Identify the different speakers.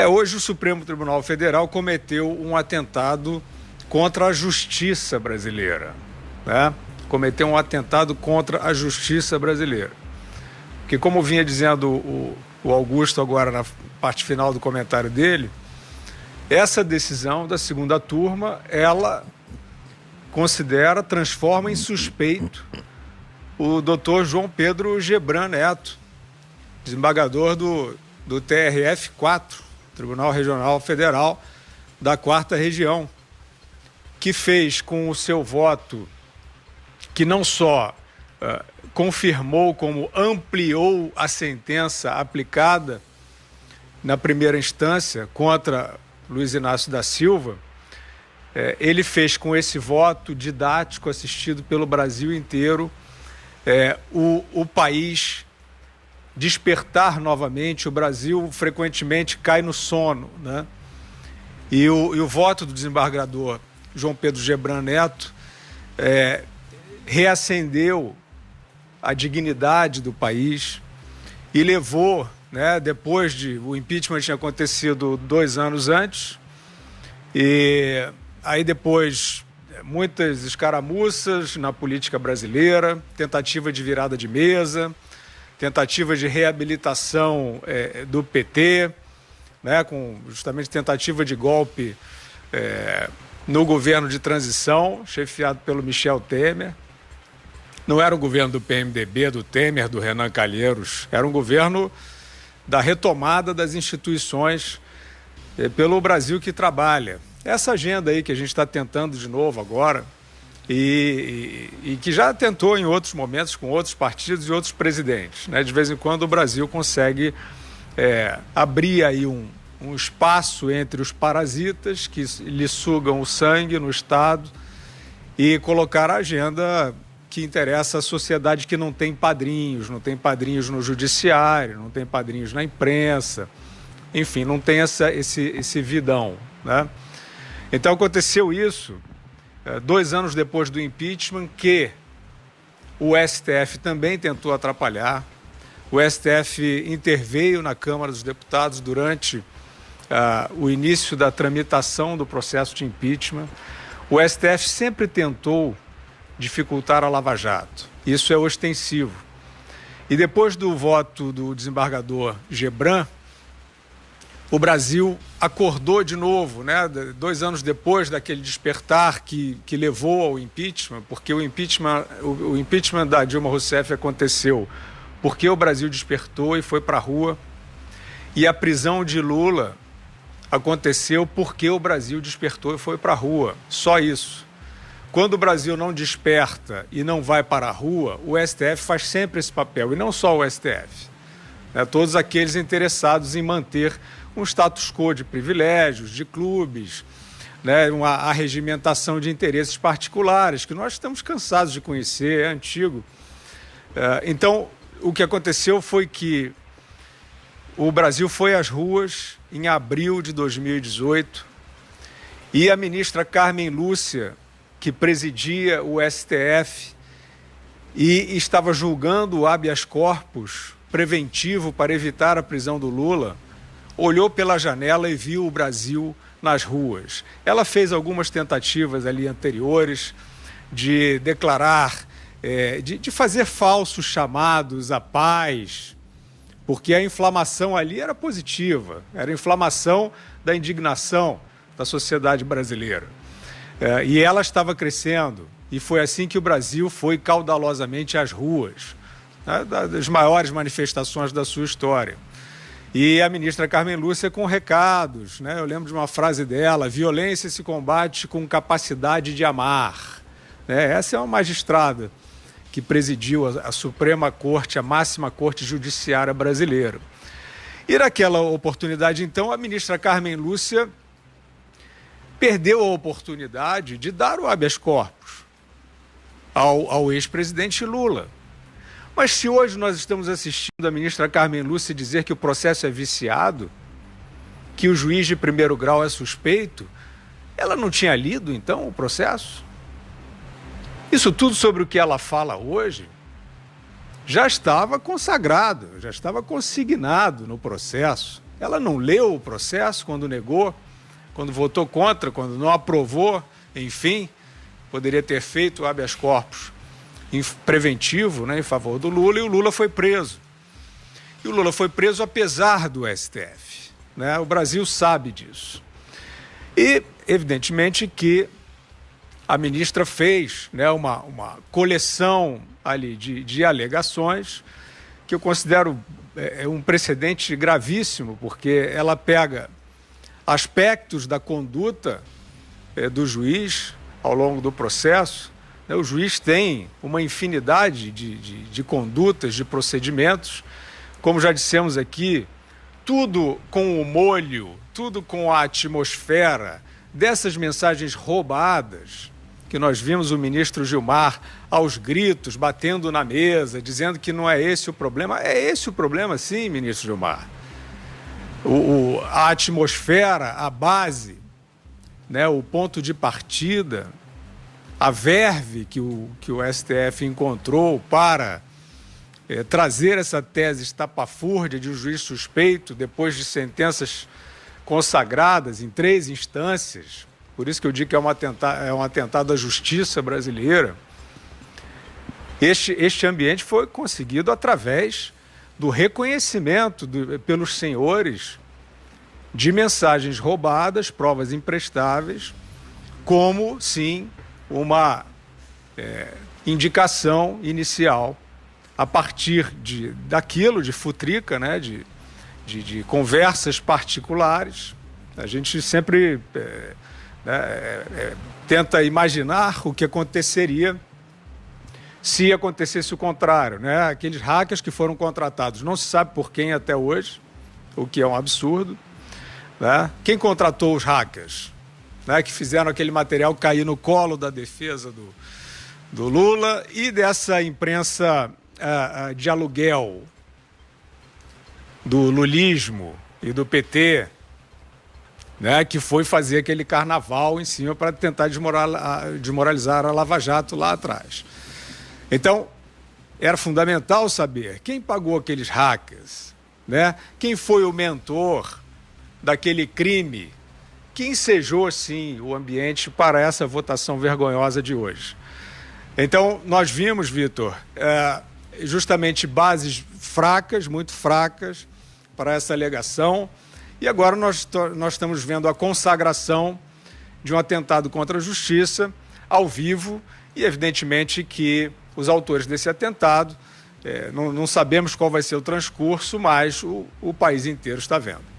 Speaker 1: Hoje o Supremo Tribunal Federal cometeu um atentado contra a justiça brasileira, né? Cometeu um atentado contra a justiça brasileira. Porque, como vinha dizendo o Augusto agora na parte final do comentário dele, essa decisão da segunda turma, ela transforma em suspeito o doutor João Pedro Gebran Neto, desembargador do TRF-4, Tribunal Regional Federal da 4ª Região, que fez com o seu voto, que não só confirmou, como ampliou a sentença aplicada na primeira instância contra Luiz Inácio da Silva. Ele fez com esse voto didático, assistido pelo Brasil inteiro, o país despertar novamente. O Brasil frequentemente cai no sono, né? E o voto do desembargador João Pedro Gebran Neto reacendeu a dignidade do país e levou, né, depois o impeachment tinha acontecido 2 anos antes, e aí depois muitas escaramuças na política brasileira, tentativa de virada de mesa, tentativa de reabilitação do PT, né, com justamente tentativa de golpe no governo de transição, chefiado pelo Michel Temer. Não era o governo do PMDB, do Temer, do Renan Calheiros, era um governo da retomada das instituições pelo Brasil que trabalha. Essa agenda aí que a gente está tentando de novo agora, e que já tentou em outros momentos com outros partidos e outros presidentes, né? De vez em quando o Brasil consegue abrir aí um espaço entre os parasitas que lhe sugam o sangue no Estado e colocar a agenda que interessa à sociedade, que não tem padrinhos no judiciário, não tem padrinhos na imprensa, enfim, não tem esse vidão, né? Então aconteceu isso 2 anos depois do impeachment, que o STF também tentou atrapalhar. O STF interveio na Câmara dos Deputados durante o início da tramitação do processo de impeachment. O STF sempre tentou dificultar a Lava Jato. Isso é ostensivo. E depois do voto do desembargador Gebran, o Brasil acordou de novo, né? 2 anos depois daquele despertar que levou ao impeachment, porque o impeachment da Dilma Rousseff aconteceu porque o Brasil despertou e foi para a rua, e a prisão de Lula aconteceu porque o Brasil despertou e foi para a rua. Só isso. Quando o Brasil não desperta e não vai para a rua, o STF faz sempre esse papel, e não só o STF, né? Todos aqueles interessados em manter um status quo de privilégios, de clubes, né? Uma arregimentação de interesses particulares, que nós estamos cansados de conhecer, é antigo. Então, o que aconteceu foi que o Brasil foi às ruas em abril de 2018, e a ministra Carmen Lúcia, que presidia o STF e estava julgando o habeas corpus preventivo para evitar a prisão do Lula, olhou pela janela e viu o Brasil nas ruas. Ela fez algumas tentativas ali anteriores de declarar, de fazer falsos chamados à paz, porque a inflamação ali era positiva, era a inflamação da indignação da sociedade brasileira. E ela estava crescendo, e foi assim que o Brasil foi caudalosamente às ruas, né, das maiores manifestações da sua história. E a ministra Carmen Lúcia com recados, né? Eu lembro de uma frase dela: violência se combate com capacidade de amar, né? Essa é uma magistrada que presidiu a Suprema Corte, a máxima corte judiciária brasileira. E naquela oportunidade, então, a ministra Carmen Lúcia perdeu a oportunidade de dar o habeas corpus ao ex-presidente Lula. Mas se hoje nós estamos assistindo a ministra Carmen Lúcia dizer que o processo é viciado, que o juiz de primeiro grau é suspeito, ela não tinha lido, então, o processo? Isso tudo sobre o que ela fala hoje já estava consagrado, já estava consignado no processo. Ela não leu o processo quando negou, quando votou contra, quando não aprovou, enfim, poderia ter feito o habeas corpus preventivo, né, em favor do Lula, e o Lula foi preso. E o Lula foi preso apesar do STF, né? O Brasil sabe disso. E, evidentemente, que a ministra fez, né, uma coleção ali de alegações que eu considero um precedente gravíssimo, porque ela pega aspectos da conduta do juiz ao longo do processo. O juiz tem uma infinidade de condutas, de procedimentos, como já dissemos aqui, tudo com o molho, tudo com a atmosfera dessas mensagens roubadas, que nós vimos o ministro Gilmar aos gritos, batendo na mesa, dizendo que não é esse o problema. É esse o problema, sim, ministro Gilmar. A atmosfera, a base, né, o ponto de partida, a verve que o STF encontrou para trazer essa tese estapafúrdia de um juiz suspeito depois de sentenças consagradas em 3 instâncias. Por isso que eu digo que é um atentado à justiça brasileira. Este ambiente foi conseguido através do reconhecimento pelos senhores de mensagens roubadas, provas imprestáveis, como, sim, uma indicação inicial a partir daquilo, de futrica, né, de conversas particulares. A gente sempre tenta imaginar o que aconteceria se acontecesse o contrário, né? Aqueles hackers que foram contratados, não se sabe por quem até hoje, o que é um absurdo, né? Quem contratou os hackers, né, que fizeram aquele material cair no colo da defesa do Lula e dessa imprensa de aluguel do lulismo e do PT, né, que foi fazer aquele carnaval em cima para tentar desmoralizar a Lava Jato lá atrás. Então, era fundamental saber quem pagou aqueles hackers, né? Quem foi o mentor daquele crime que ensejou, sim, o ambiente para essa votação vergonhosa de hoje. Então, nós vimos, Vitor, justamente bases fracas, muito fracas, para essa alegação. E agora nós estamos vendo a consagração de um atentado contra a justiça ao vivo e, evidentemente, que os autores desse atentado, não sabemos qual vai ser o transcurso, mas o país inteiro está vendo.